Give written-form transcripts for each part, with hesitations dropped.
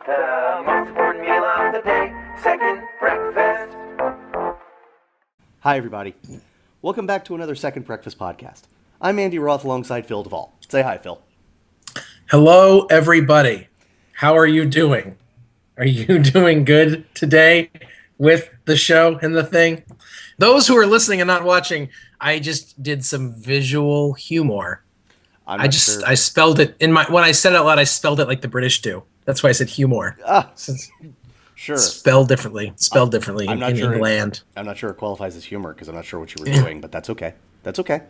The most important meal of the day, second breakfast. Hi, everybody. Welcome back to another Second Breakfast podcast. I'm Andy Roth alongside Phil Duvall. Say hi, Phil. Hello, everybody. How are you doing? Are you doing good today with the show and the thing? Those who are listening and not watching, I just did some visual humor. I spelled it when I said it out loud, I spelled it like the British do. That's why I said humor. Sure. Spelled differently I'm not in sure England. I'm not sure it qualifies as humor because I'm not sure what you were doing, but that's okay. That's okay.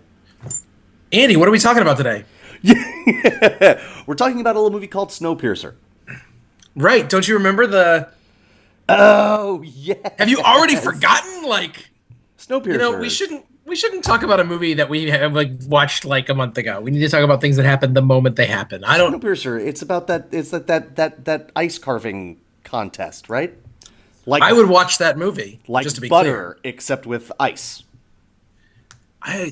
Andy, what are we talking about today? We're talking about a little movie called Snowpiercer. Right. Don't you remember the... Oh, yeah. Have you already forgotten? Like, Snowpiercer. you know, we shouldn't talk about a movie that we have watched like a month ago. We need to talk about things that happen the moment they happen. Snowpiercer. It's about that. It's that ice carving contest, right? Like I would watch that movie. Like just to be butter, clear. except with ice. Do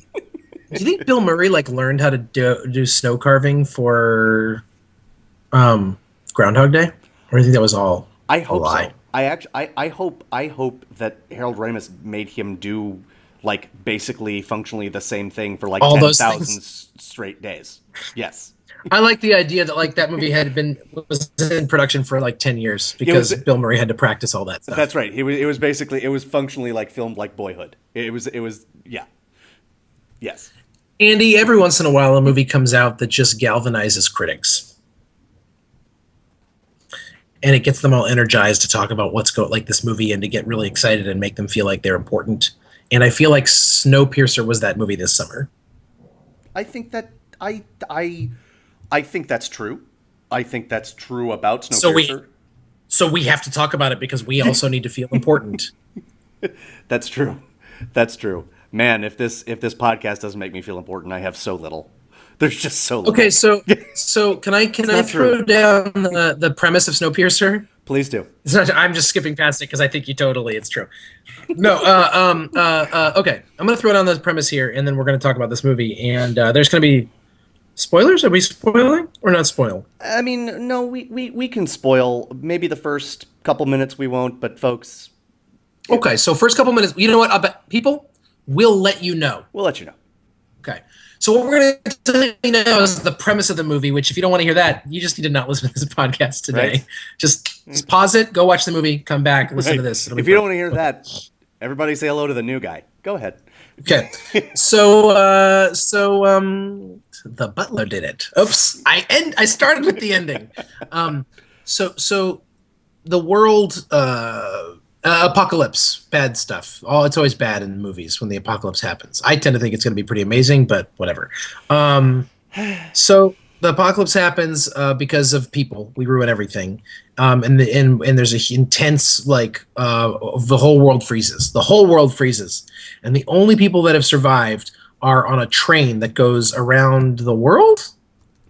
you think Bill Murray learned how to do snow carving for Groundhog Day, or do you think that was all? I hope a lie? So. I hope that Harold Ramis made him do basically functionally the same thing for all 10,000 straight days. Yes. I like the idea that that movie was in production for 10 years because Bill Murray had to practice all that stuff. That's right. It was functionally filmed like Boyhood. It was yeah. Yes. Andy, every once in a while a movie comes out that just galvanizes critics. And it gets them all energized to talk about this movie and to get really excited and make them feel like they're important. And I feel like Snowpiercer was that movie this summer. I think that I think that's true. I think that's true about Snowpiercer. So we have to talk about it because we also need to feel important. That's true. That's true. Man, if this podcast doesn't make me feel important, I have so little. There's just so little. Okay, so can I throw down the premise of Snowpiercer? Please do. I'm just skipping past it because I think it's true. No, okay. I'm going to throw down the premise here, and then we're going to talk about this movie. And there's going to be spoilers. Are we spoiling or not spoil? I mean, no, we can spoil. Maybe the first couple minutes we won't, but folks. Okay, so first couple minutes. You know what? I bet people will let you know. We'll let you know. Okay. So what we're going to tell you now is the premise of the movie, which if you don't want to hear that, you just need to not listen to this podcast today. Right. Just pause it, go watch the movie, come back, listen to this. If you don't want to hear that, everybody say hello to the new guy. Go ahead. Okay. So the butler did it. Oops. I started with the ending. So the world apocalypse, bad stuff. It's always bad in movies when the apocalypse happens. I tend to think it's going to be pretty amazing, but whatever. So the apocalypse happens because of people. We ruin everything, and there's a intense the whole world freezes. The whole world freezes, and the only people that have survived are on a train that goes around the world.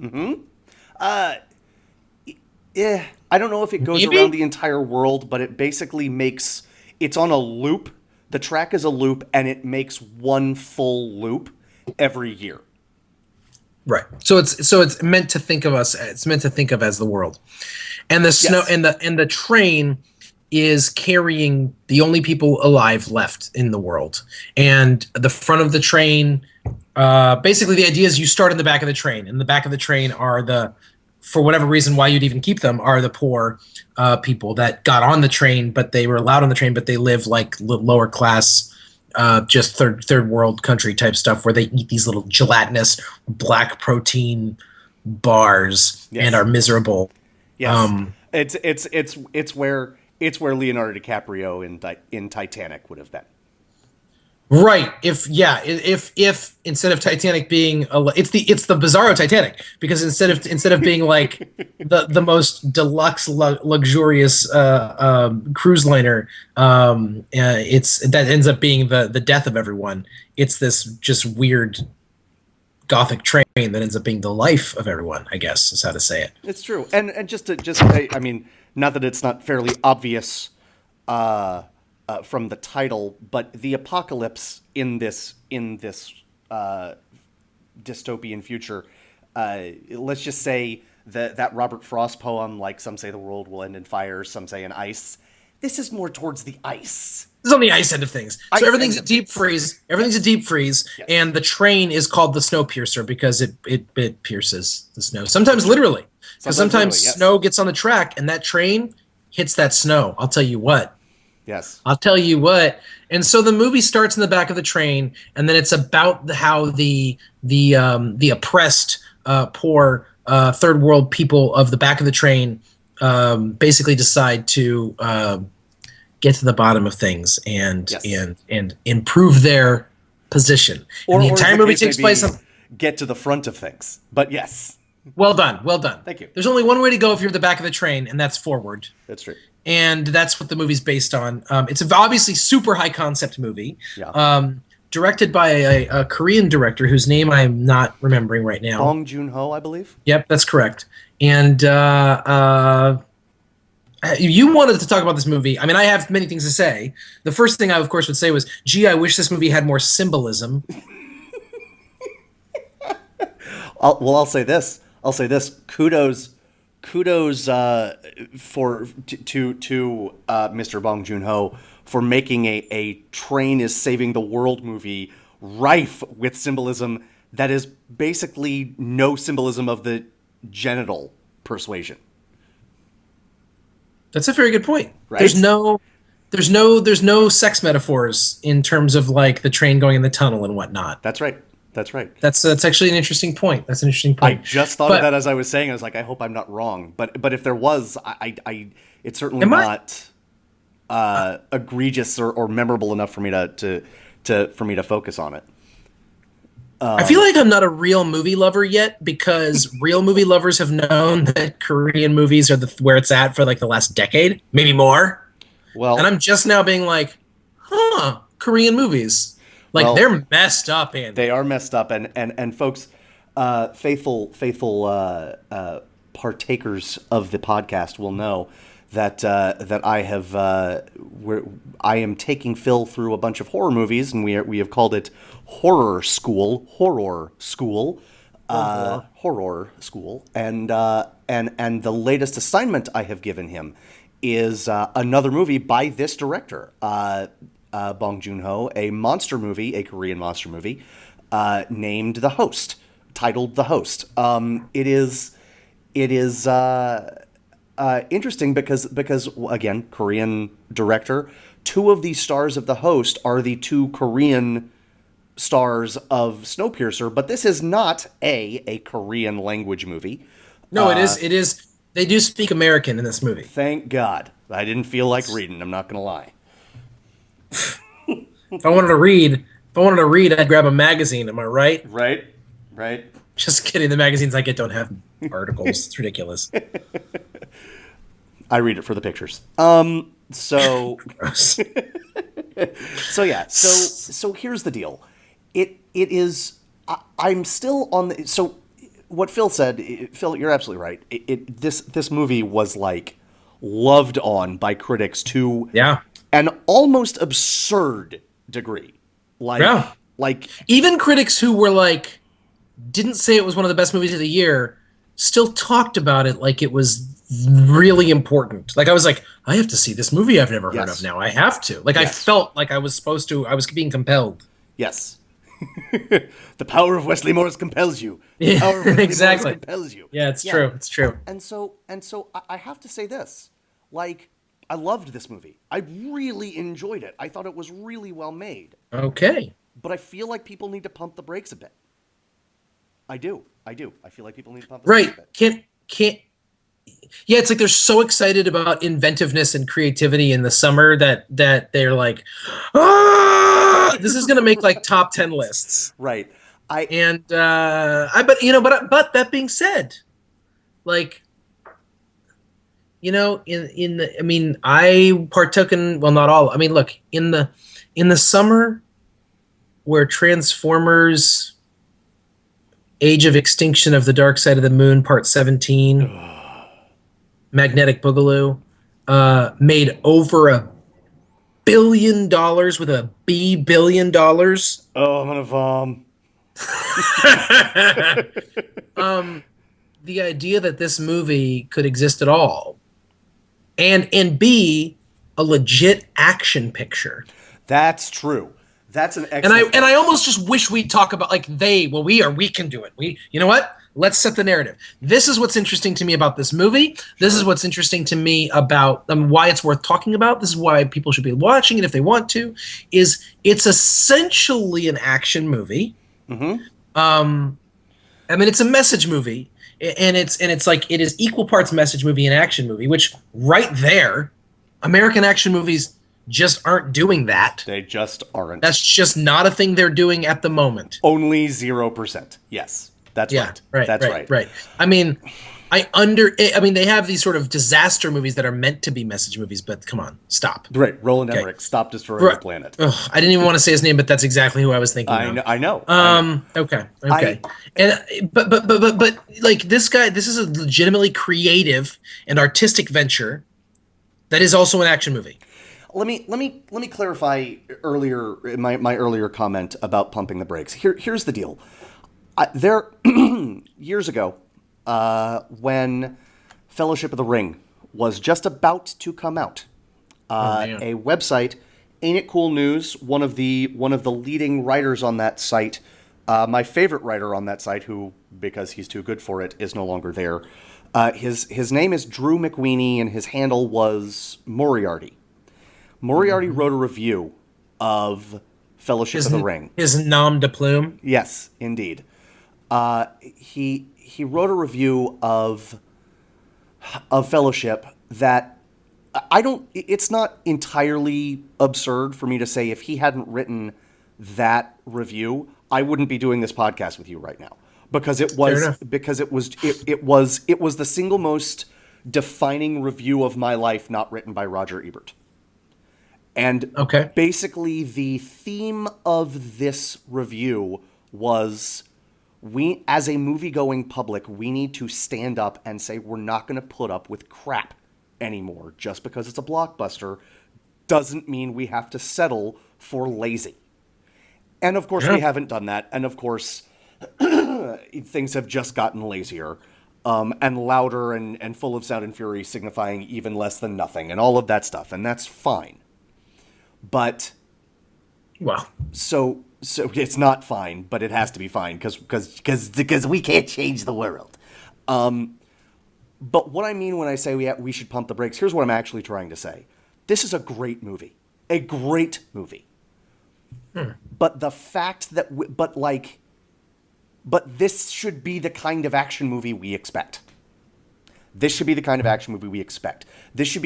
Mm-hmm. Yeah. I don't know if it goes Maybe? around the entire world, but it basically it's on a loop. The track is a loop, and it makes one full loop every year. Right. So it's meant to think of us. It's meant to think of as the world, and the snow and the train is carrying the only people alive left in the world. And the front of the train, basically the idea is you start in the back of the train. In the back of the train are for whatever reason, why you'd even keep them, are the poor people that got on the train, but they were allowed on the train, but they live like lower class, just third world country type stuff where they eat these little gelatinous black protein bars and are miserable. Yes. It's where Leonardo DiCaprio in Titanic would have been. Right. If instead of Titanic being it's the Bizarro Titanic, because instead of being like the most deluxe luxurious cruise liner, that ends up being the death of everyone. It's this just weird gothic train that ends up being the life of everyone, I guess is how to say it. It's true. And I mean, not that it's not fairly obvious from the title, but the apocalypse in this dystopian future, let's just say that Robert Frost poem, like some say the world will end in fire, some say in ice. This is more towards the ice. This is on the ice end of things. Ice So everything's a end of deep things. freeze. Everything's a deep freeze, Yes. and the train is called the Snowpiercer because it pierces the snow. Sometimes literally, because sometimes literally, yes. snow gets on the track and that train hits that snow. I'll tell you what. Yes. I'll tell you what. And so the movie starts in the back of the train, and then it's about how the oppressed, poor third world people of the back of the train basically decide to get to the bottom of things and Yes. and improve their position. And the entire as movie case takes may place be, on. get to the front of things. But yes, Well done, well done. Thank you. There's only one way to go if you're at the back of the train, and that's forward. that's true. And that's what the movie's based on. It's a obviously super high concept movie. Yeah. Directed by a Korean director whose name I'm not remembering right now. Bong Joon-ho, I believe. Yep, that's correct. And you wanted to talk about this movie. I mean, I have many things to say. The first thing I, of course, would say was, gee, I wish this movie had more symbolism. I'll say this. Kudos for Mr. Bong Joon-ho for making a train is saving the world movie rife with symbolism that is basically no symbolism of the genital persuasion. That's a very good point. Right? There's no sex metaphors in terms of like the train going in the tunnel and whatnot. That's right. That's actually an interesting point. That's an interesting point. I just thought of that as I was saying. I was like, I hope I'm not wrong. But if there was, it's certainly not egregious or memorable enough for me to focus on it. I feel like I'm not a real movie lover yet because real movie lovers have known that Korean movies are where it's at for like the last decade, maybe more. Well, and I'm just now being like, Korean movies. Like, they're messed up, Andy. They are messed up, and folks, faithful partakers of the podcast will know that I am taking Phil through a bunch of horror movies, and we have called it horror school, and the latest assignment I have given him is another movie by this director. Bong Joon-ho, a monster movie, a Korean monster movie, named The Host, titled The Host. It is interesting because again, Korean director. Two of the stars of The Host are the two Korean stars of Snowpiercer, but this is not a Korean language movie. No, it is. It is. They do speak American in this movie. Thank God. I didn't feel like reading. I'm not gonna lie. If I wanted to read, I'd grab a magazine. Am I right? Right. Just kidding. The magazines I get don't have articles. It's ridiculous. I read it for the pictures. So yeah. So here's the deal. It is. I'm still on the. So what Phil said. Phil, you're absolutely right. This movie was like loved on by critics to an almost absurd degree. Like even critics who were like didn't say it was one of the best movies of the year still talked about it like it was really important. Like I was like, I have to see this movie I've never heard of now. I have to. Like I felt like I was supposed to. I was being compelled. Yes. The power of Wesley Morris compels you. The power of Wesley Morris compels you. Yeah, it's true. It's true. And so I have to say this. Like, I loved this movie. I really enjoyed it. I thought it was really well made. Okay. But I feel like people need to pump the brakes a bit. I do. I feel like people need to pump the brakes a bit. Can't. Yeah, it's like they're so excited about inventiveness and creativity in the summer that they're like, this is gonna make like top 10 lists. Right. But that being said, like, I partook in, well, not all. I mean, look, in the summer where Transformers Age of Extinction of the Dark Side of the Moon Part 17 Magnetic Boogaloo made over $1 billion with a B billion dollars. Oh, I'm gonna vom. the idea that this movie could exist at all, and be a legit action picture. That's true. That's an And excellent I point. almost just wish we'd talk about like we can do it. You know what? Let's set the narrative. This is what's interesting to me about this movie. This is what's interesting to me about why it's worth talking about. This is why people should be watching it if they want to. Is it's essentially an action movie. I mean, it's a message movie, and it's like it is equal parts message movie and action movie. Which right there, American action movies just aren't doing that. They just aren't. That's just not a thing they're doing at the moment. Only 0%. Yes, that's right. That's right. Right. I mean, they have these sort of disaster movies that are meant to be message movies, but come on, stop. Right. Roland Emmerich, stop destroying the planet. Ugh, I didn't even want to say his name, but that's exactly who I was thinking of. I know. Okay. But like this guy, this is a legitimately creative and artistic venture that is also an action movie. Let me clarify earlier my earlier comment about pumping the brakes. Here's the deal. There years ago, when Fellowship of the Ring was just about to come out, a website, Ain't It Cool News, one of the leading writers on that site, my favorite writer on that site, who, because he's too good for it, is no longer there. His name is Drew McWeeny, and his handle was Moriarty. Moriarty wrote a review of Fellowship of the Ring. His nom de plume. Yes, indeed. He wrote a review of Fellowship that it's not entirely absurd for me to say if he hadn't written that review, I wouldn't be doing this podcast with you right now. Because it was the single most defining review of my life not written by Roger Ebert. And basically the theme of this review was, we, as a movie-going public, we need to stand up and say we're not going to put up with crap anymore. Just because it's a blockbuster doesn't mean we have to settle for lazy. And of course we haven't done that. And of course things have just gotten lazier and louder and full of sound and fury, signifying even less than nothing and all of that stuff. And that's fine. But so it's not fine, but it has to be fine because we can't change the world. But what I mean when I say we should pump the brakes, here's what I'm actually trying to say. This is a great movie. But the fact that but this should be the kind of action movie we expect. This should be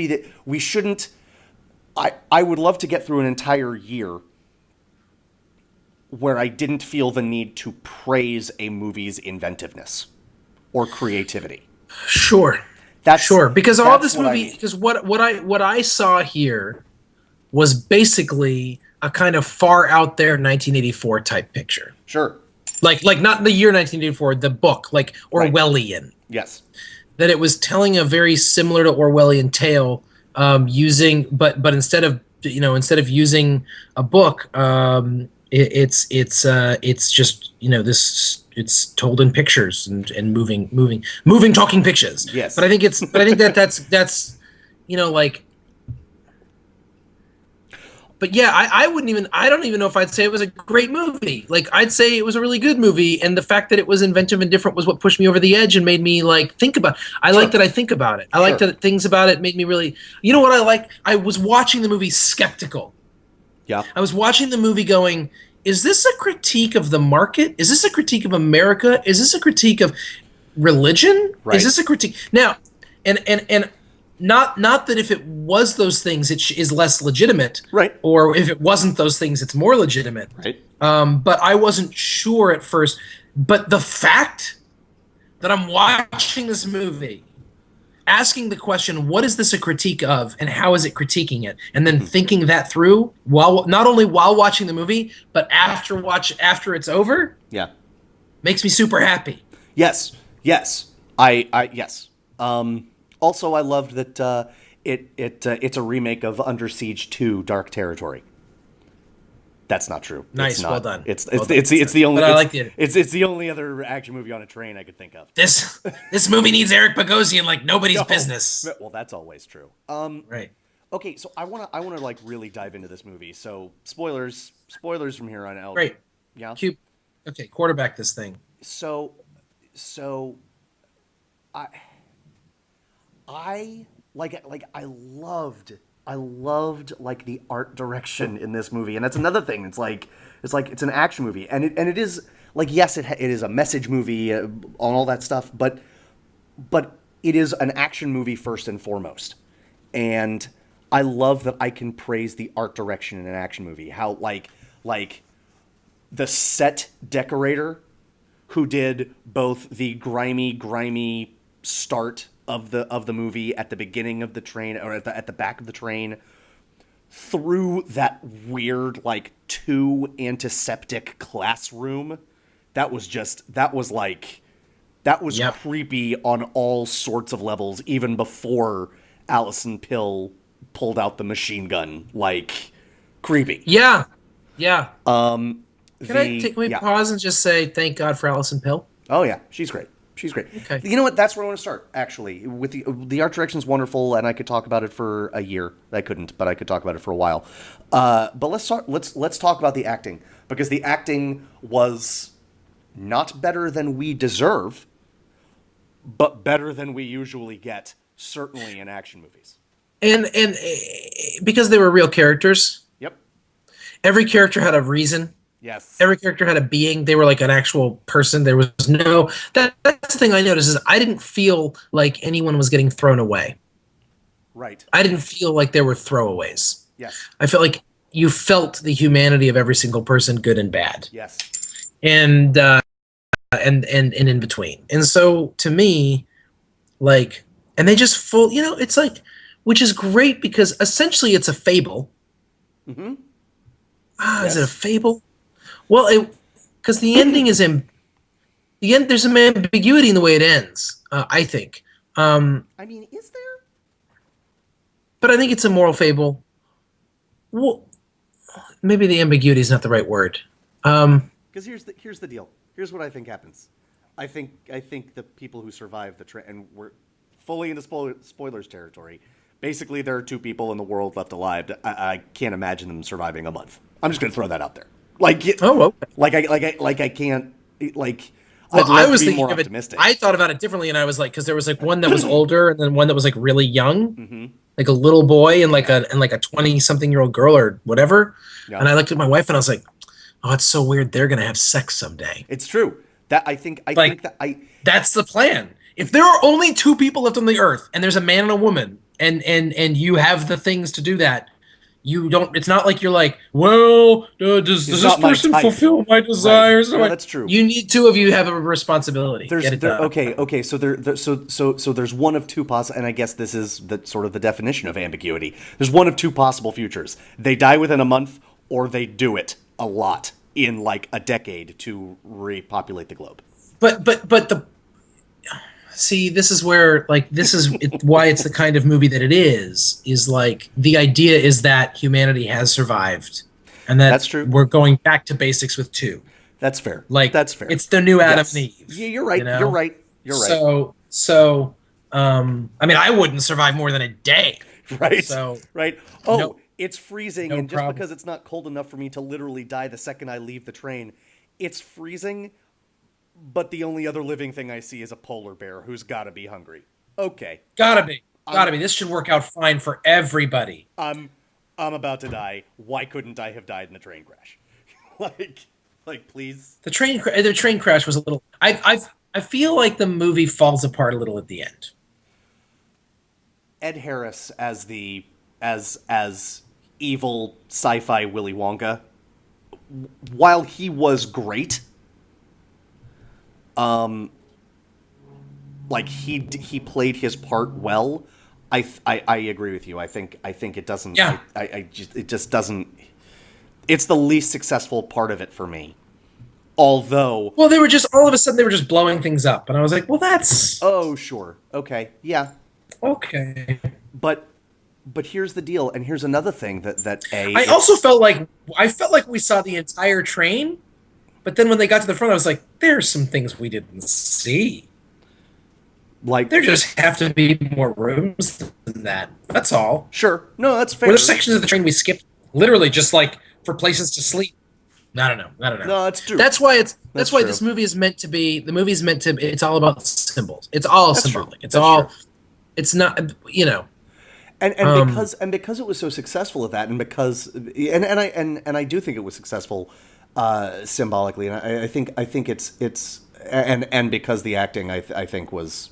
that we shouldn't. I would love to get through an entire year where I didn't feel the need to praise a movie's inventiveness or creativity. Sure. Because all this movie, because what I saw here was basically a kind of far out there 1984 type picture. Sure. Like not the year 1984, the book, like Orwellian. Right. Yes. That it was telling a very similar to Orwellian tale, using but instead of using a book, it's just this, it's told in pictures and moving talking pictures. Yes. But I think that's like. But yeah, I don't even know if I'd say it was a great movie. Like, I'd say it was a really good movie, and the fact that it was inventive and different was what pushed me over the edge and made me like think about it. I like that I think about it. I like that things about it made me really, you know what I like? I was watching the movie skeptical. Yeah. I was watching the movie going, is this a critique of the market? Is this a critique of America? Is this a critique of religion? Right. Is this a critique? Now, and not that if it was those things, it is less legitimate. Right. Or if it wasn't those things, it's more legitimate. Right. But I wasn't sure at first. But the fact that I'm watching this movie, asking the question, what is this a critique of, and how is it critiquing it? And then thinking that through, not only while watching the movie, but after it's over. Yeah. Makes me super happy. Yes. Yes. Yes. Also, I loved that it's a remake of Under Siege 2: Dark Territory. That's not true. Nice, It's not. well done. It's Well it's done, it's the only. but I like the it's the only other action movie on a train I could think of. this movie needs Eric Bogosian like nobody's No. business. Well, that's always true. Right. Okay, so I wanna like really dive into this movie. So spoilers from here on out. Great. Yeah. Okay, quarterback this thing. So I I loved like the art direction in this movie, and that's another thing. It's an action movie, and it is like, yes, it is a message movie on all that stuff, but it is an action movie first and foremost, and I love that I can praise the art direction in an action movie. How like the set decorator who did both the grimy start of the movie at the beginning of the train, or at the back of the train, through that weird like too antiseptic classroom. That was Yep. creepy on all sorts of levels, even before Allison Pill pulled out the machine gun. Like, creepy. Yeah. Yeah. Can we yeah. pause and just say thank God for Allison Pill? Oh yeah, she's great. She's great. Okay. You know what? That's where I want to start. Actually, with the art direction's wonderful, and I could talk about it for a year. I couldn't, but I could talk about it for a while. But let's talk about the acting, because the acting was not better than we deserve, but better than we usually get, certainly in action movies. And because they were real characters, Yep. every character had a reason. Yes. Every character had a being. They were like an actual person. There was no that's the thing I noticed is I didn't feel like anyone was getting thrown away. Right. I didn't feel like there were throwaways. Yes. I felt like you felt the humanity of every single person, good and bad. Yes. And in between. And so to me, like, and they just it's like, which is great because essentially it's a fable. Mm-hmm. Is it a fable? Well, because the ending is there's some ambiguity in the way it ends. I think. I mean, is there? But I think it's a moral fable. Well, maybe the ambiguity is not the right word. Because here's the deal. Here's what I think happens. I think the people who survive the train, and we're fully into spoilers territory. Basically, there are two people in the world left alive. I can't imagine them surviving a month. I'm just gonna throw that out there. Like, okay. I can't like. Well, I'd love I was to be thinking more of it. optimistic. I thought about it differently, and I was like, because there was like one that was older, and then one that was like really young, Mm-hmm. like a little boy, and like a 20-something-year-old girl or whatever. Yeah. And I looked at my wife, and I was like, "Oh, it's so weird. They're gonna have sex someday." It's true. That I think that That's the plan. If there are only two people left on the earth, and there's a man and a woman, and you have the things to do that, you don't. It's not like you're like, well, does this not my person type. fulfill my desires? Right. No, that's true. You need two of you have a responsibility. Get it done. Okay. So there's one of two possible, and I guess this is the sort of the definition of ambiguity. There's one of two possible futures: they die within a month, or they do it a lot in like a decade to repopulate the globe. But the see, this is where like this is why it's the kind of movie that it is like the idea is that humanity has survived, and that's true. We're going back to basics with two. That's fair. Like that's fair. It's the new Adam Yes. and Eve. Yeah, you're right. You know? You're right. So I mean, I wouldn't survive more than a day. Right. So right. Oh, no- it's freezing, no and just problem. because it's not cold enough for me to literally die the second I leave the train, it's freezing. But the only other living thing I see is a polar bear who's got to be hungry. Okay. Gotta be. This should work out fine for everybody. I'm about to die. Why couldn't I have died in the train crash? like please. The train crash was a little. I feel like the movie falls apart a little at the end. Ed Harris as as evil sci-fi Willy Wonka, while he was great, like he played his part well. I agree with you. I think it doesn't. Yeah. It just doesn't. It's the least successful part of it for me. Although, Well, they were just all of a sudden they were just blowing things up, and I was like, well, that's oh sure, okay, yeah, okay. but But here's the deal, and here's another thing that I also felt like we saw the entire train, but then when they got to the front, I was like, "There's some things we didn't see. like There just have to be more rooms than that. That's all." sure, no, that's fair. Were there sections of the train we skipped, literally just like for places to sleep? I don't know. No, that's true. That's why That's why true. this movie is meant to be. The movie is meant to. It's all about symbols. It's all That's symbolic. true. It's That's all. true. It's not. You know. Because it was so successful at that, and because I do think it was successful symbolically, and I think it's and because the acting I think was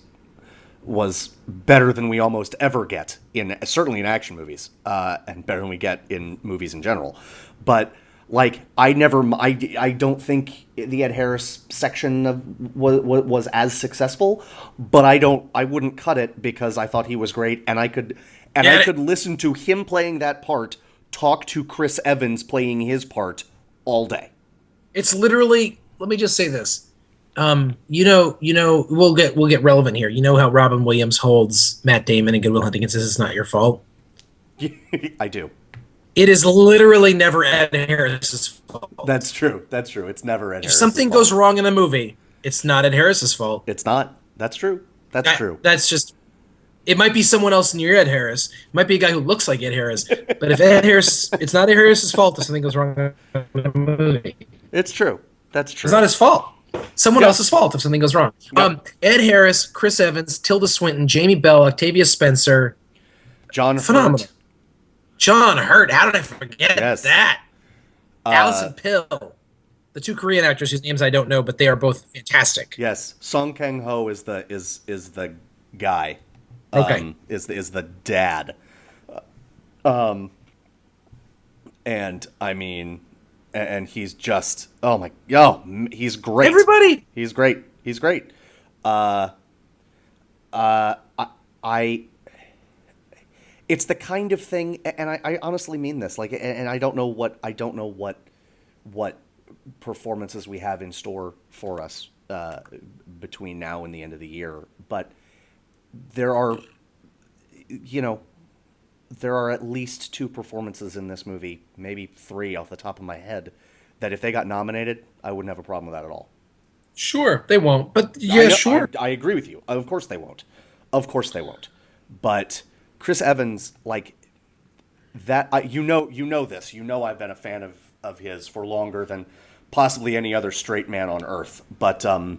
better than we almost ever get in certainly in action movies, and better than we get in movies in general. But like I don't think the Ed Harris section was as successful, but I wouldn't cut it because I thought he was great, and I could listen to him playing that part talk to Chris Evans playing his part all day. It's literally. Let me just say this. We'll get relevant here. You know how Robin Williams holds Matt Damon in Good Will Hunting and says it's not your fault. I do. It is literally never Ed Harris's fault. That's true. It's never Ed Harris. If something goes wrong in a movie, it's not Ed Harris's fault. It's not. That's true. That's true. That's just. It might be someone else near Ed Harris. It might be a guy who looks like Ed Harris. But if Ed Harris, it's not Ed Harris's fault if something goes wrong in a movie. It's true. That's true. It's not his fault. Someone else's fault if something goes wrong. Yep. Ed Harris, Chris Evans, Tilda Swinton, Jamie Bell, Octavia Spencer. John Phenomenal. Hurt. John Hurt. How did I forget Yes. that? Alison Pill. The two Korean actors whose names I don't know, but they are both fantastic. Yes, Song Kang Ho is the guy. Okay. Is the dad. And I mean, and he's just he's great. Everybody. He's great. It's the kind of thing, and I honestly mean this. Like, and I don't know what performances we have in store for us between now and the end of the year, but there are at least 2 performances in this movie, maybe 3 off the top of my head, that if they got nominated, I wouldn't have a problem with that at all. Sure, they won't. But yeah, sure. I agree with you. Of course they won't. But Chris Evans, like that, you know this. You know I've been a fan of his for longer than possibly any other straight man on earth. But I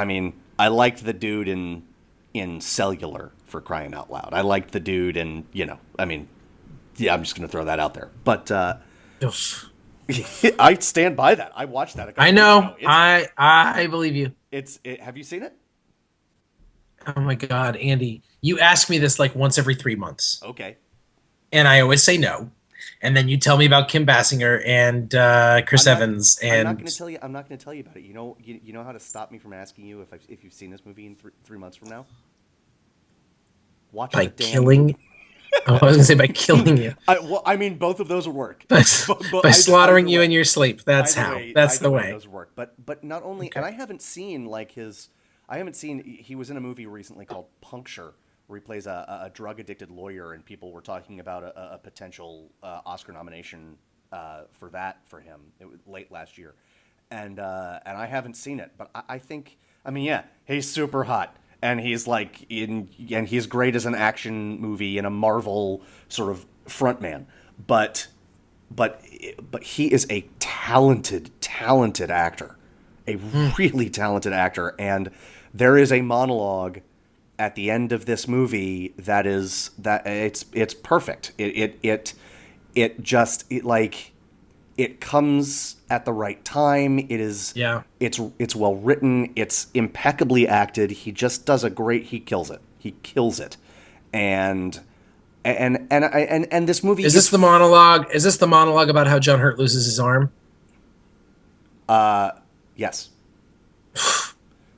mean, I liked the dude in Cellular, for crying out loud. I liked the dude in, I mean, yeah, I'm just going to throw that out there. But I stand by that. I watched that. I know. I believe you. Have you seen it? Oh my God, Andy. You ask me this like once every 3 months. Okay. And I always say no. And then you tell me about Kim Basinger and Chris Evans. And I'm not going to tell you about it. You know how to stop me from asking you if you've seen this movie in 3 months from now? Watch by the damn killing. movie. I was going to say by killing you. I mean, both of those would work. By slaughtering you in your sleep. That's how. That's the way. Those work. But not only, and I haven't seen he was in a movie recently called Puncture, where he plays a drug-addicted lawyer, and people were talking about a potential Oscar nomination for him late last year. And I haven't seen it, but I think, he's super hot. And he's and he's great as an action movie in a Marvel sort of frontman, but he is a talented actor, a really talented actor. And there is a monologue at the end of this movie that it's perfect. It comes at the right time. It's well written. It's impeccably acted. He just does he kills it. And this movie is this the monologue? Is this the monologue about how John Hurt loses his arm? Yes.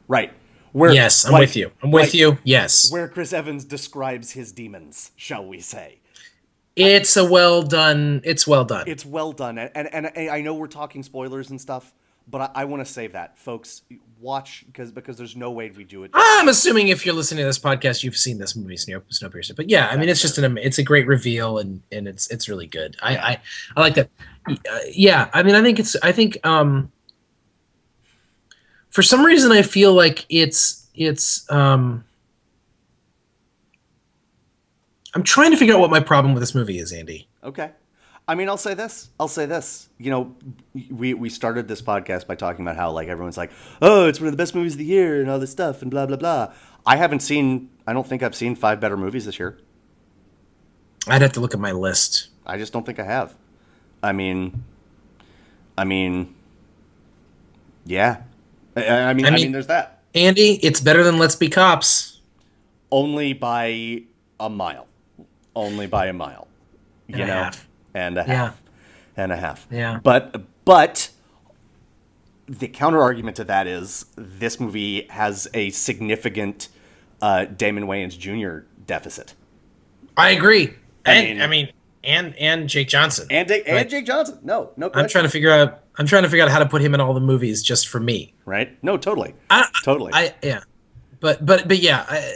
Right. Yes, I'm with you. I'm with you. Yes. Where Chris Evans describes his demons, shall we say. It's well done. It's well done. And I know we're talking spoilers and stuff, But I want to save that, folks. Watch because there's no way we do it. I'm assuming if you're listening to this podcast, you've seen this movie, Snowpiercer. But yeah, I mean, it's just it's a great reveal, and it's really good. I like that. Yeah, I mean, I think for some reason I feel like it's I'm trying to figure out what my problem with this movie is, Andy. Okay. I mean, I'll say this. You know, we started this podcast by talking about how, like, everyone's like, oh, it's one of the best movies of the year and all this stuff and blah, blah, blah. I don't think I've seen 5 better movies this year. I'd have to look at my list. I just don't think I have. I mean, yeah. I mean, there's that. Andy, it's better than Let's Be Cops. Only by a mile. You know? And a half. Yeah. But the counter argument to that is this movie has a significant Damon Wayans Jr. deficit. I agree. And Jake Johnson. And Jake Johnson. No question. I'm trying to figure out how to put him in all the movies just for me. Right? No, totally. Totally. Yeah. But yeah,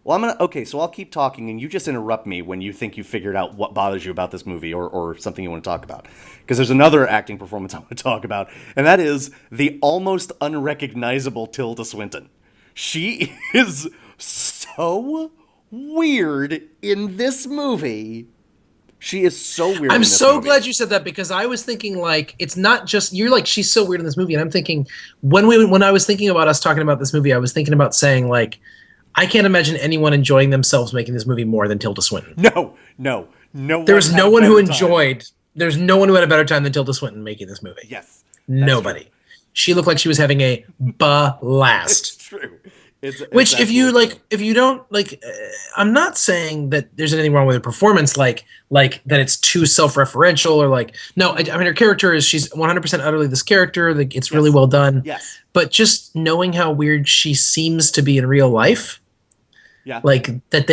Well, so I'll keep talking, and you just interrupt me when you think you figured out what bothers you about this movie or something you want to talk about. Because there's another acting performance I want to talk about, and that is the almost unrecognizable Tilda Swinton. She is so weird in this movie. She is so weird. I'm so glad you said that, because I was thinking, like, it's not just you're like she's so weird in this movie, and I'm thinking when I was thinking about us talking about this movie, I was thinking about saying, like, I can't imagine anyone enjoying themselves making this movie more than Tilda Swinton. No. There's no one who enjoyed. There's no one who had a better time than Tilda Swinton making this movie. Yes, nobody. True. She looked like she was having a blast. It's true. Which, if you don't like, I'm not saying that there's anything wrong with her performance, like that it's too self-referential or like. No, I mean her character she's 100% utterly this character. Like it's really well done. Yes. But just knowing how weird she seems to be in real life. Yeah. Like that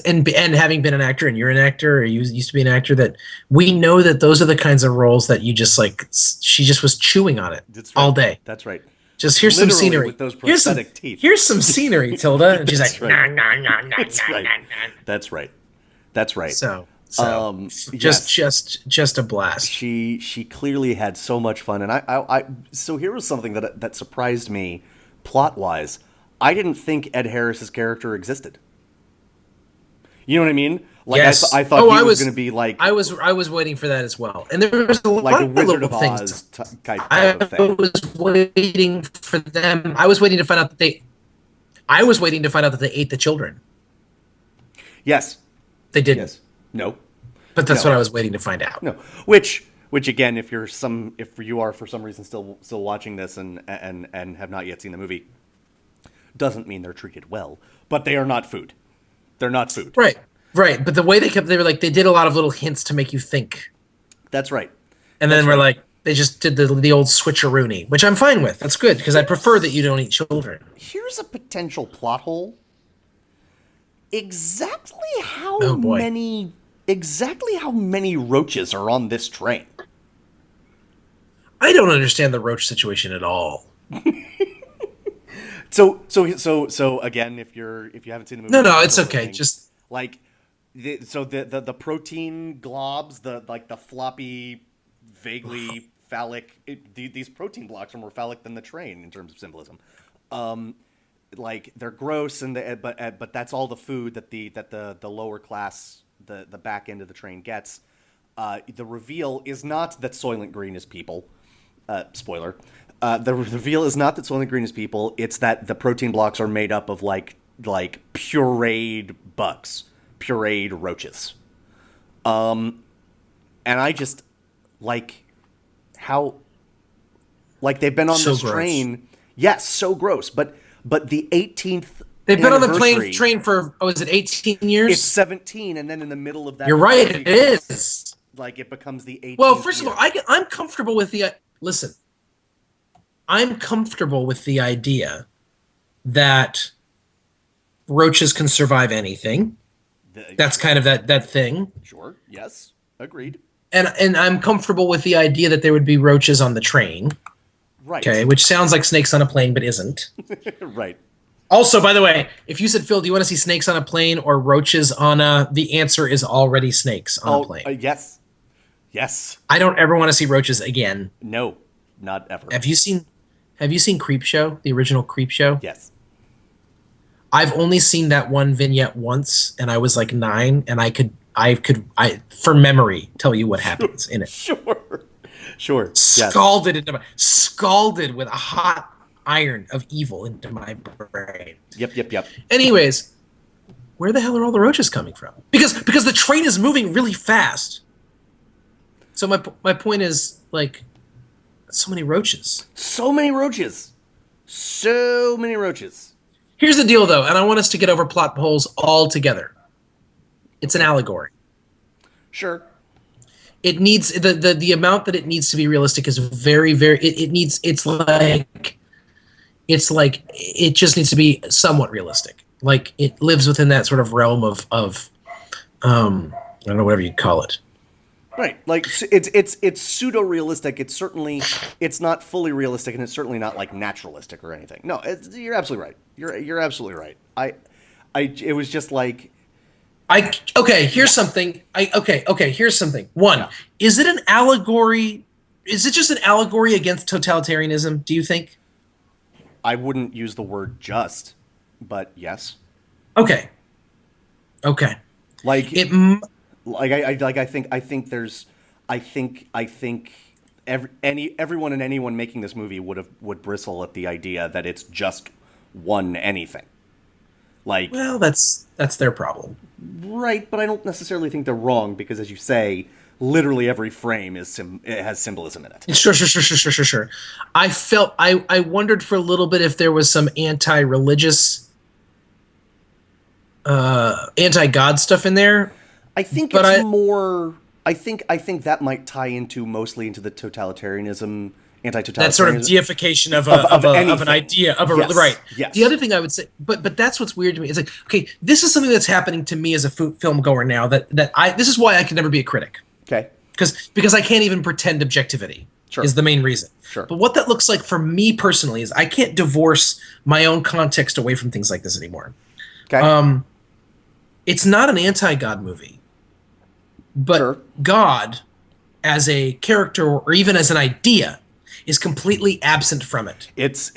and having been an actor, and you're an actor, or you used to be an actor, that we know that those are the kinds of roles that you just like. She just was chewing on it all day. That's right. Just here's some scenery. With those prosthetic teeth. Here's some scenery, Tilda. And she's like, right. nah. That's right. So just a blast. She clearly had so much fun, and I so here was something that surprised me, plot wise. I didn't think Ed Harris's character existed. You know what I mean? Like yes. I thought he was going to be like. I was waiting for that as well, and there was a lot like a of Wizard little of things. Oz type of thing. I was waiting for them. I was waiting to find out that they. I was waiting to find out that they ate the children. Yes. They didn't. Yes. No. But that's what I was waiting to find out. No. Which again, if you are for some reason still watching this and have not yet seen the movie, doesn't mean they're treated well, but they are not food. They're not food. Right. But the way they were like, they did a lot of little hints to make you think. That's right. And then we're like, they just did the old switcheroony, which I'm fine with. That's good, because I prefer that you don't eat children. Here's a potential plot hole. Exactly how many roaches are on this train? I don't understand the roach situation at all. So again, if you haven't seen the movie, no, it's okay. Just like the protein globs, the floppy, vaguely phallic. These protein blocks are more phallic than the train in terms of symbolism. Like they're gross, but that's all the food that the lower class, the back end of the train gets. The reveal is not that Soylent Green is people. Spoiler. The reveal is not that Soylent Green is people. It's that the protein blocks are made up of like pureed bugs, pureed roaches. And I just like how like they've been on this train. Yes, so gross. But the 18th. They've been on the train for is it 18 years? It's 17, and then in the middle of that, you're right. It is like it becomes the 18th. Well, first of all, I'm comfortable with the listen. I'm comfortable with the idea that roaches can survive anything. That's kind of that thing. Sure. Yes. Agreed. and I'm comfortable with the idea that there would be roaches on the train. Right. Okay, which sounds like snakes on a plane, but isn't. Right. Also, by the way, if you said, Phil, do you want to see snakes on a plane or roaches on a? The answer is already snakes on a plane. Yes. Yes. I don't ever want to see roaches again. No, not ever. Have you seen Creepshow, the original Creepshow? Yes. I've only seen that one vignette once, and I was like 9, and I could from memory tell you what happens in it. Sure. Scalded with a hot iron of evil into my brain. Yep. Anyways, where the hell are all the roaches coming from? Because the train is moving really fast. So my point is, like, so many roaches. So many roaches. Here's the deal, though, and I want us to get over plot holes altogether. It's an allegory. Sure. It needs the amount that it needs to be realistic is very, very. It's like it just needs to be somewhat realistic. Like, it lives within that sort of realm of I don't know, whatever you'd call it. Right, like it's pseudo realistic. It's not fully realistic, and it's certainly not like naturalistic or anything. No, you're absolutely right. You're absolutely right. It was just like. Here's something. Here's something. One, is it an allegory? Is it just an allegory against totalitarianism? Do you think? I wouldn't use the word just, but yes. Okay. Like it. I think everyone and anyone making this movie would bristle at the idea that it's just one anything. Like, well, that's their problem. Right, but I don't necessarily think they're wrong because, as you say, literally every frame it has symbolism in it. Sure. I wondered for a little bit if there was some anti-religious, anti-God stuff in there. I think it's more. I think that might tie mostly into the totalitarianism, anti-totalitarianism. That sort of deification of an idea of a right. Yes. The other thing I would say, but that's what's weird to me. It's like, okay, this is something that's happening to me as a film goer now. This is why I can never be a critic. Okay. Because I can't even pretend objectivity. Sure. Is the main reason. Sure. But what that looks like for me personally is I can't divorce my own context away from things like this anymore. Okay. It's not an anti-God movie. But sure. God, as a character or even as an idea, is completely absent from it. It's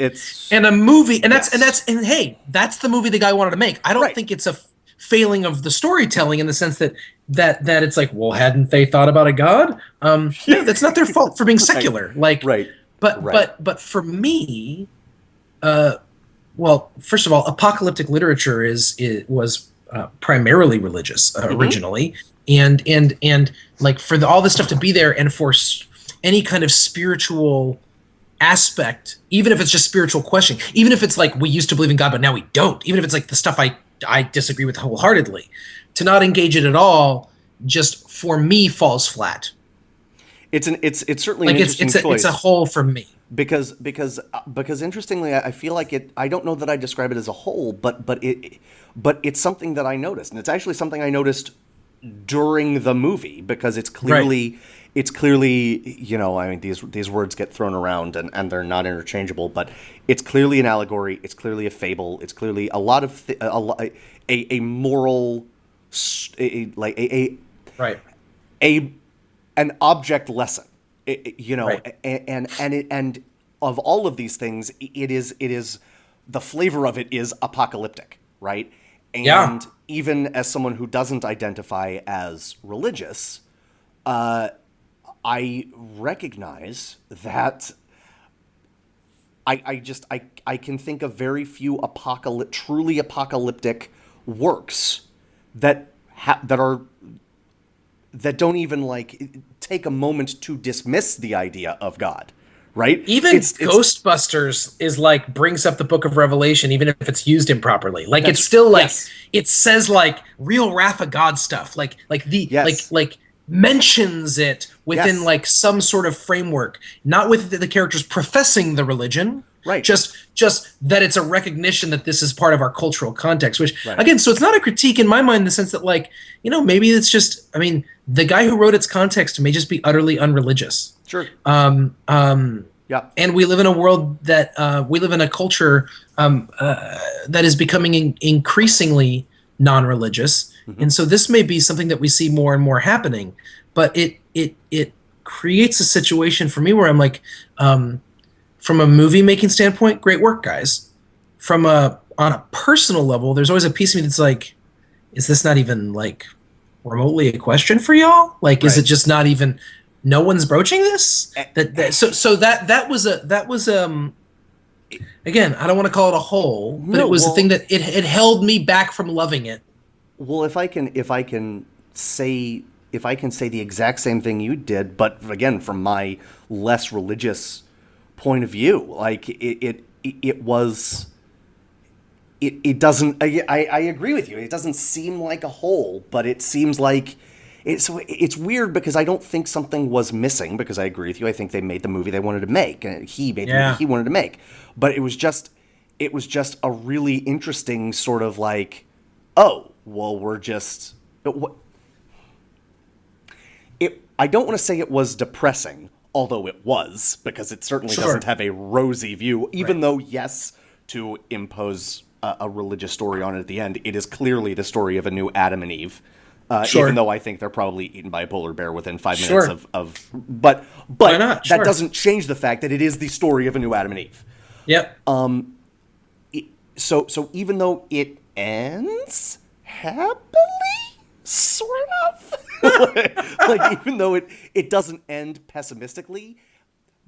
and a movie, and hey, that's the movie the guy wanted to make. I don't think it's a failing of the storytelling in the sense that it's like, well, hadn't they thought about a God? That's not their fault for being secular. But for me, well, first of all, apocalyptic literature was primarily religious originally. And like for all this stuff to be there and for any kind of spiritual aspect, even if it's just spiritual questioning, even if it's like we used to believe in God but now we don't, even if it's like the stuff I disagree with wholeheartedly, to not engage it at all just for me falls flat. It's certainly like an interesting choice. It's a hole for me. Because interestingly, I feel like it. I don't know that I describe it as a whole, but it's something that I noticed, and it's actually something I noticed during the movie because it's clearly I mean these words get thrown around and they're not interchangeable, but it's clearly an allegory, it's clearly a fable, it's clearly a lot of a moral an object lesson, and of all of these things it is the flavor of it is apocalyptic, right? And even as someone who doesn't identify as religious, I recognize that I can think of very few truly apocalyptic works that don't even like take a moment to dismiss the idea of God. Right? Even Ghostbusters is like brings up the Book of Revelation, even if it's used improperly. Like it's still like it says like real wrath of God stuff. Like mentions it within like some sort of framework, not with the characters professing the religion, Right. Just that it's a recognition that this is part of our cultural context, which Right. again, so it's not a critique in my mind in the sense that, like, you know, maybe it's just, I mean, the guy who wrote its context may just be utterly unreligious. Sure. Yeah. And we live in a world that we live in a culture that is becoming increasingly non-religious, and so this may be something that we see more and more happening. But it creates a situation for me where I'm like, from a movie making standpoint, great work, guys. On a personal level, there's always a piece of me that's like, is this not even like remotely a question for y'all? Like, is it just not even? No one's broaching this. That was again, I don't want to call it a hole, but it was the thing that it held me back from loving it. Well, if I can say the exact same thing you did, but again from my less religious point of view, like it doesn't. I agree with you. It doesn't seem like a hole, but it seems like. It's weird because I don't think something was missing, because I agree with you. I think they made the movie they wanted to make, and he made the movie he wanted to make. But it was just a really interesting sort of like, oh, well, we're just I don't want to say it was depressing, although it was, because it certainly doesn't have a rosy view, even though, yes, to impose a religious story on it at the end, it is clearly the story of a new Adam and Eve. Even though I think they're probably eaten by a polar bear within 5 minutes but that doesn't change the fact that it is the story of a new Adam and Eve. Yep. So even though it ends happily, sort of, like even though it doesn't end pessimistically,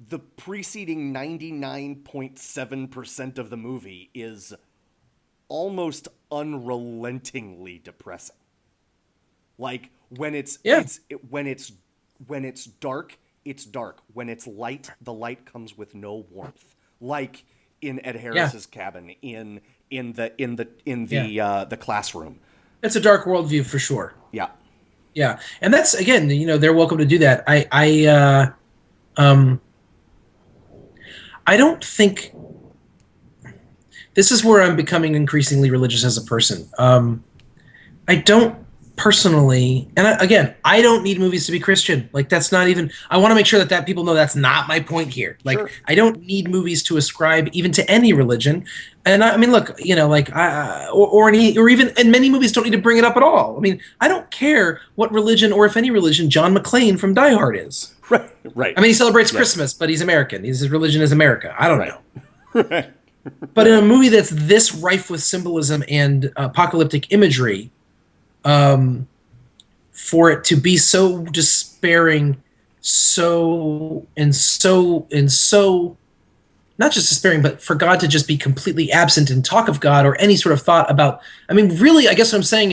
the preceding 99.7% of the movie is almost unrelentingly depressing. Like when it's dark, it's dark. When it's light, the light comes with no warmth. Like in Ed Harris's cabin, in the classroom. It's a dark worldview for sure. Yeah. Yeah, and that's, again, you know, they're welcome to do that. I don't think this is where I'm becoming increasingly religious as a person. I don't personally, and I don't need movies to be Christian. Like, that's not even, I want to make sure that people know that's not my point here. Like, I don't need movies to ascribe even to any religion. And I mean, look, you know, like, or even, and many movies don't need to bring it up at all. I mean, I don't care what religion, or if any religion, John McClane from Die Hard is. Right. I mean, he celebrates Christmas, but he's American. His religion is America. I don't know. But in a movie that's this rife with symbolism and apocalyptic imagery, for it to be so despairing, so not just despairing, but for God to just be completely absent and talk of God or any sort of thought about, I mean, really, I guess what I'm saying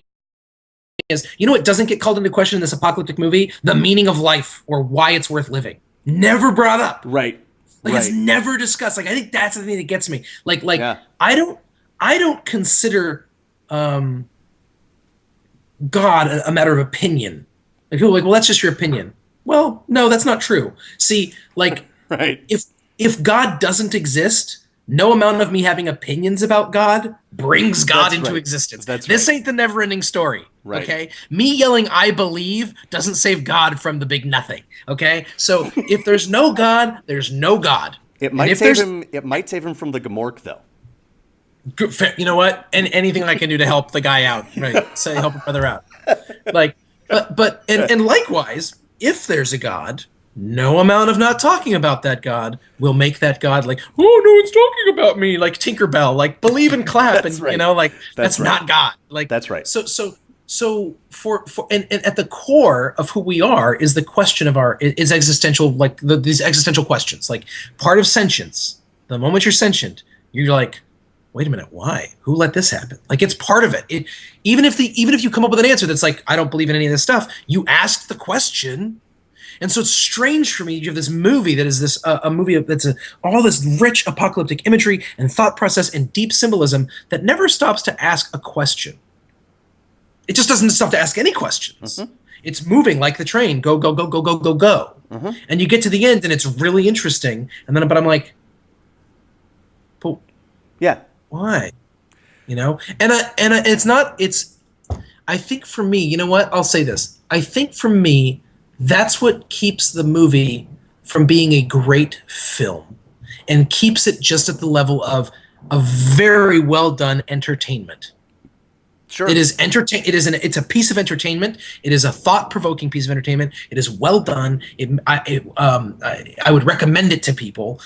is, you know what doesn't get called into question in this apocalyptic movie? The meaning of life or why it's worth living. Never brought up. Right. Like, it's never discussed. Like, I think that's the thing that gets me. Like, I don't consider God a matter of opinion. Like, people are like, well, that's just your opinion. Well, no, that's not true. See, like, if God doesn't exist, no amount of me having opinions about God brings God into existence. This ain't the never-ending story. Okay? Me yelling, I believe, doesn't save God from the big nothing. Okay? So if there's no God, there's no God. It might save him from the Gomorrah, though. You know what? And anything I can do to help the guy out, right? Say, help a brother out. Like, but likewise, if there's a God, no amount of not talking about that God will make that God like, oh, no one's talking about me, like Tinkerbell, like believe and clap, and you know, like that's not God. Like, that's right. So for and at the core of who we are is the question of is existential, like these existential questions, like part of sentience. The moment you're sentient, you're like, wait a minute, why? Who let this happen? Like, it's part of it. Even if you come up with an answer that's like, I don't believe in any of this stuff, you ask the question. And so it's strange for me. You have this movie that is this a movie that's all this rich apocalyptic imagery and thought process and deep symbolism that never stops to ask a question. It just doesn't stop to ask any questions. Mm-hmm. It's moving like the train, go, go, go, go, go, go, go. Mm-hmm. And you get to the end and it's really interesting. But I'm like, Yeah. Why? You know, it's not. It's. I think for me, you know what? I'll say this. I think for me, that's what keeps the movie from being a great film, and keeps it just at the level of a very well done entertainment. Sure. It is It's a piece of entertainment. It is a thought-provoking piece of entertainment. It is well done. I would recommend it to people.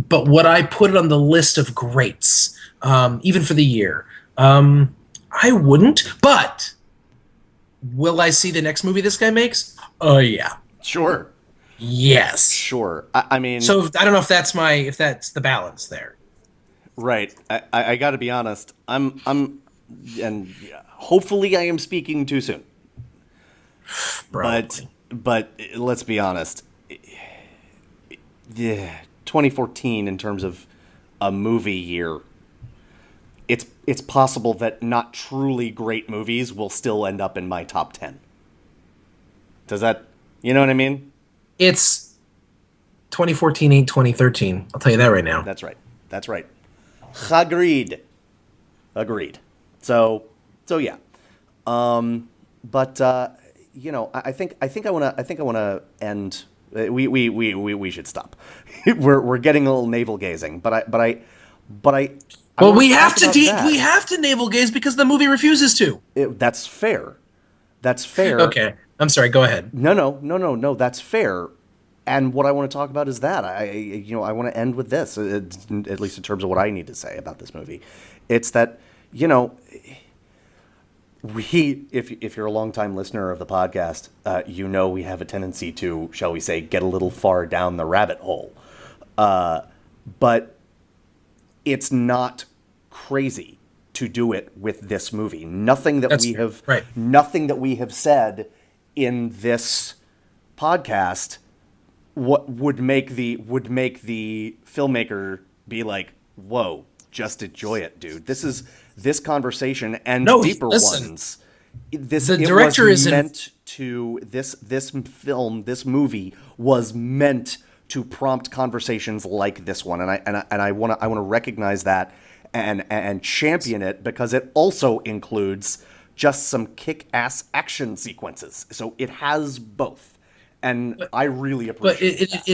But would I put it on the list of greats, even for the year? I wouldn't. But will I see the next movie this guy makes? Oh yeah. Sure. Yes. Sure. I mean, So I don't know if that's the balance there. right. I got to be honest. And hopefully I am speaking too soon. Probably. But let's be honest. Yeah, 2014 in terms of a movie year. It's possible that not truly great movies will still end up in my top 10. Does that, you know what I mean? It's 2014 ain't 2013. I'll tell you that right now. That's right. That's right. Agreed. So yeah. But you know, I think I want to end. We should stop. we're getting a little navel gazing, but I Well, wanna we have talk to about that. we have to navel gaze because the movie refuses to. That's fair. That's fair. Okay, I'm sorry. Go ahead. No. That's fair. And what I want to talk about is that I want to end with this, at least in terms of what I need to say about this movie. It's that, you know, if you're a longtime listener of the podcast, you know we have a tendency to, shall we say, get a little far down the rabbit hole. But it's not crazy to do it with this movie. Nothing that we have said in this podcast would make the filmmaker be like, whoa, just enjoy it, dude. This conversation and deeper ones. This movie was meant to prompt conversations like this one, and I want to recognize that and champion it, because it also includes just some kick-ass action sequences. So it has both, and I really appreciate that.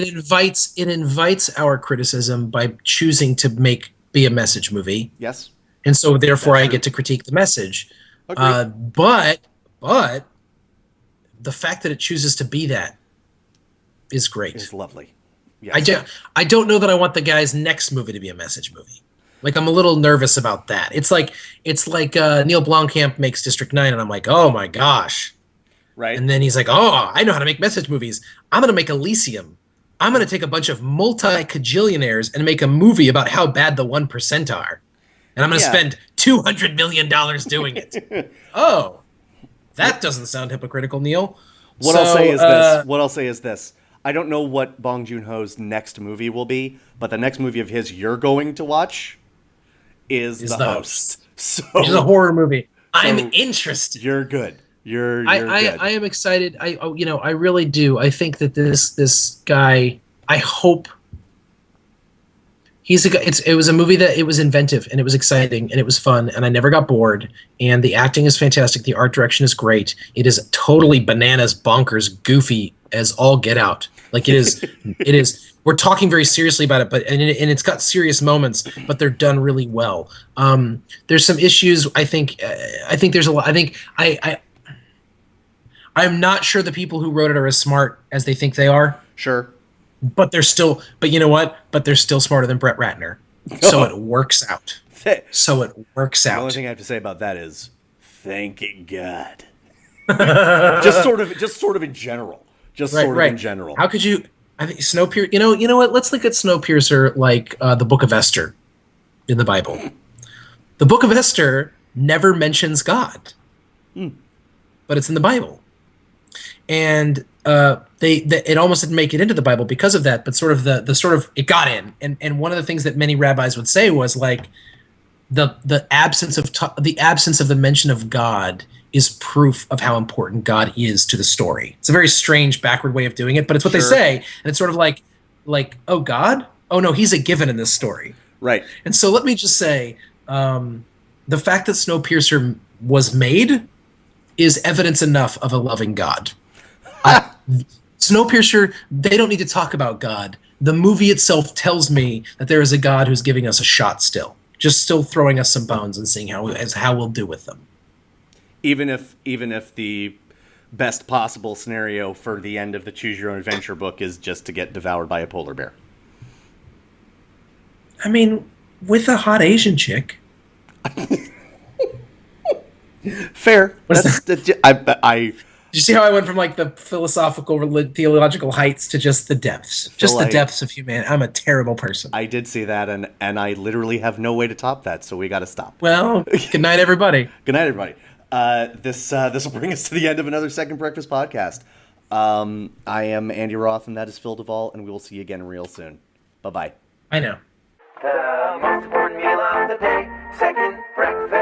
It invites our criticism by choosing to be a message movie. Yes. And so therefore I get to critique the message. But the fact that it chooses to be that is great. It's lovely. Yes. I don't know that I want the guy's next movie to be a message movie. Like, I'm a little nervous about that. It's like Neil Blomkamp makes District 9 and I'm like, "Oh my gosh." Right. And then he's like, "Oh, I know how to make message movies. I'm going to make Elysium. I'm going to take a bunch of multi-cajillionaires and make a movie about how bad the 1% are. And I'm going to spend $200 million doing it." Oh, that doesn't sound hypocritical, Neil. What I'll say is this. I don't know what Bong Joon-ho's next movie will be, but the next movie of his you're going to watch is The Host. So it's a horror movie. I'm interested. You're good. You're good. I am excited. I really do. I think that this guy, I hope he's a guy. It was a movie that it was inventive and it was exciting and it was fun and I never got bored, and the acting is fantastic. The art direction is great. It is totally bananas, bonkers, goofy as all get out. Like, it is. We're talking very seriously about it, but and it's got serious moments, but they're done really well. There's some issues. I think there's a lot. I think I'm not sure the people who wrote it are as smart as they think they are. Sure. But they're still. But you know what? But they're still smarter than Brett Ratner. So it works out. The only thing I have to say about that is, thank God. just sort of in general. In general. How could you? I think Snowpiercer. You know what? Let's look at Snowpiercer like the Book of Esther in the Bible. The Book of Esther never mentions God, but it's in the Bible, and it almost didn't make it into the Bible because of that. But sort of it got in, and one of the things that many rabbis would say was like the absence of the mention of God is proof of how important God is to the story. It's a very strange, backward way of doing it, but it's what they say, and it's sort of like, oh, God? Oh no, he's a given in this story. Right. And so let me just say, the fact that Snowpiercer was made is evidence enough of a loving God. Snowpiercer, they don't need to talk about God. The movie itself tells me that there is a God who's giving us a shot still. Just still throwing us some bones and seeing how we'll do with them. Even if the best possible scenario for the end of the Choose Your Own Adventure book is just to get devoured by a polar bear. I mean, with a hot Asian chick. Fair. Did you see how I went from like the philosophical, theological heights to just the depths? Just the depths of humanity. I'm a terrible person. I did see that, and I literally have no way to top that, so we got to stop. Well, good night, everybody. Good night, everybody. This will bring us to the end of another Second Breakfast podcast. I am Andy Roth, and that is Phil Duvall, and we will see you again real soon. Bye-bye. I know. The most important meal of the day, second breakfast.